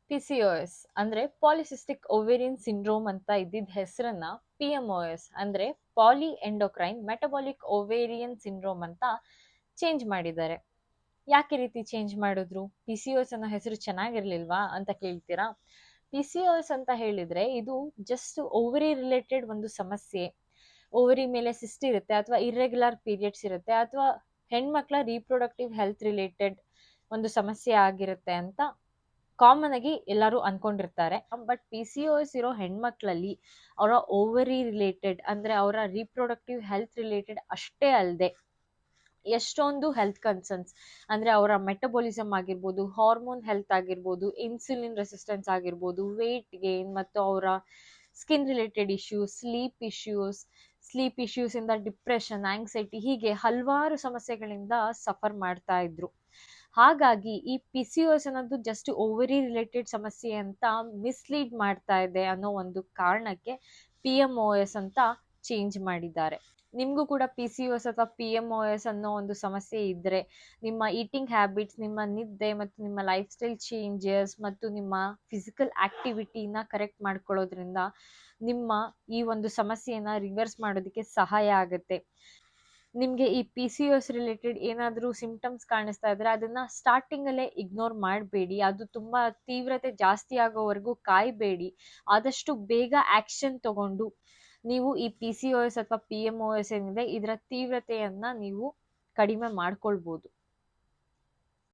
PCOS ಅಂದ್ರೆ polycystic ovarian syndrome ಅಂತ ಇದ್ದಿದ್ದ ಹೆಸರನ್ನ ಪಿಎಂಒಎಸ್ ಅಂದ್ರೆ poly endocrine metabolic ovarian syndrome ಅಂತ ಚೇಂಜ್ ಮಾಡಿದ್ದಾರೆ. ಯಾಕೆ ಈ ರೀತಿ ಚೇಂಜ್ ಮಾಡಿದ್ರು? ಪಿಸಿಒಎಸ್ ಅನ್ನೋ ಹೆಸರು ಚೆನ್ನಾಗಿರ್ಲಿಲ್ವಾ ಅಂತ ಕೇಳ್ತೀರಾ? ಪಿಸಿಒಎಸ್ ಅಂತ ಹೇಳಿದ್ರೆ ಇದು ಜಸ್ಟ್ ಓವರಿ ರಿಲೇಟೆಡ್ ಒಂದು ಸಮಸ್ಯೆ. ಓವರಿ ಮೇಲೆ ಸಿಸ್ಟ್ ಇರುತ್ತೆ ಅಥವಾ ಇರ್ರೆಗ್ಯುಲರ್ ಪೀರಿಯಡ್ಸ್ ಇರುತ್ತೆ ಅಥವಾ ಹೆಣ್ಮಕ್ಳ ರೀಪ್ರೊಡಕ್ಟಿವ್ ಹೆಲ್ತ್ ರಿಲೇಟೆಡ್ ಒಂದು ಸಮಸ್ಯೆ ಆಗಿರುತ್ತೆ ಅಂತ ಕಾಮನ್ ಆಗಿ ಎಲ್ಲರೂ ಅನ್ಕೊಂಡಿರ್ತಾರೆ. ಬಟ್ ಪಿಸಿಒಎಸ್ ಇರೋ ಹೆಣ್ಮಕ್ಳಲ್ಲಿ ಅವರ ಓವರಿ ರಿಲೇಟೆಡ್ ಅಂದ್ರೆ ಅವರ ರೀಪ್ರೊಡಕ್ಟಿವ್ ಹೆಲ್ತ್ ರಿಲೇಟೆಡ್ ಅಷ್ಟೇ ಅಲ್ಲದೆ ಎಷ್ಟೊಂದು ಹೆಲ್ತ್ ಕನ್ಸರ್ನ್ಸ್ ಅಂದ್ರೆ ಅವರ ಮೆಟಬಾಲಿಸಮ್ ಆಗಿರ್ಬೋದು, ಹಾರ್ಮೋನ್ ಹೆಲ್ತ್ ಆಗಿರ್ಬೋದು, ಇನ್ಸುಲಿನ್ ರೆಸಿಸ್ಟೆನ್ಸ್ ಆಗಿರ್ಬೋದು, ವೇಟ್ ಗೇನ್ ಮತ್ತು ಅವರ ಸ್ಕಿನ್ ರಿಲೇಟೆಡ್ ಸ್ಲೀಪ್ ಇಶ್ಯೂಸ್ ಇಂದ ಡಿಪ್ರೆಷನ್, ಆಂಗ್ಸೈಟಿ ಹೀಗೆ ಹಲವಾರು ಸಮಸ್ಯೆಗಳಿಂದ ಸಫರ್ ಮಾಡ್ತಾ ಇದ್ರು. ಹಾಗಾಗಿ ಈ ಪಿಸಿಒಎಸ್ ಅನ್ನೋದು ಜಸ್ಟ್ ಓವರಿ ರಿಲೇಟೆಡ್ ಸಮಸ್ಯೆ ಅಂತ ಮಿಸ್ಲೀಡ್ ಮಾಡ್ತಾ ಇದೆ ಅನ್ನೋ ಒಂದು ಕಾರಣಕ್ಕೆ ಪಿಎಂಒಎಸ್ ಅಂತ ಚೇಂಜ್ ಮಾಡಿದ್ದಾರೆ. ನಿಮಗೂ ಕೂಡ ಪಿಸಿಒಎಸ್ ಅಥವಾ ಪಿಎಂಒಎಸ್ ಅನ್ನೋ ಒಂದು ಸಮಸ್ಯೆ ಇದ್ರೆ ನಿಮ್ಮ ಈಟಿಂಗ್ ಹ್ಯಾಬಿಟ್ಸ್, ನಿಮ್ಮ ನಿದ್ದೆ ಮತ್ತು ನಿಮ್ಮ ಲೈಫ್ ಸ್ಟೈಲ್ ಚೇಂಜಸ್ ಮತ್ತು ನಿಮ್ಮ ಫಿಸಿಕಲ್ ಆಕ್ಟಿವಿಟಿನ ಕರೆಕ್ಟ್ ಮಾಡ್ಕೊಳ್ಳೋದ್ರಿಂದ ನಿಮ್ಮ ಈ ಒಂದು ಸಮಸ್ಯೆನ ರಿವರ್ಸ್ ಮಾಡೋದಕ್ಕೆ ಸಹಾಯ ಆಗುತ್ತೆ. ನಿಮಗೆ ಈ ಪಿಸಿಒಎಸ್ ರಿಲೇಟೆಡ್ ಏನಾದರೂ ಸಿಂಪ್ಟಮ್ಸ್ ಕಾಣಿಸ್ತಾ ಇದ್ರೆ ಅದನ್ನ ಸ್ಟಾರ್ಟಿಂಗ್ ಅಲ್ಲೇ ಇಗ್ನೋರ್ ಮಾಡಬೇಡಿ. ಅದು ತುಂಬಾ ತೀವ್ರತೆ ಜಾಸ್ತಿ ಆಗೋವರೆಗೂ ಕಾಯಬೇಡಿ. ಆದಷ್ಟು ಬೇಗ ಆಕ್ಷನ್ ತಗೊಂಡು ನೀವು ಈ ಪಿಸಿಒಎಸ್ ಅಥವಾ ಪಿಎಂಒಎಸ್ ಏನಿದೆ ಇದರ ತೀವ್ರತೆಯನ್ನ ನೀವು ಕಡಿಮೆ ಮಾಡ್ಕೊಳ್ಬೋದು.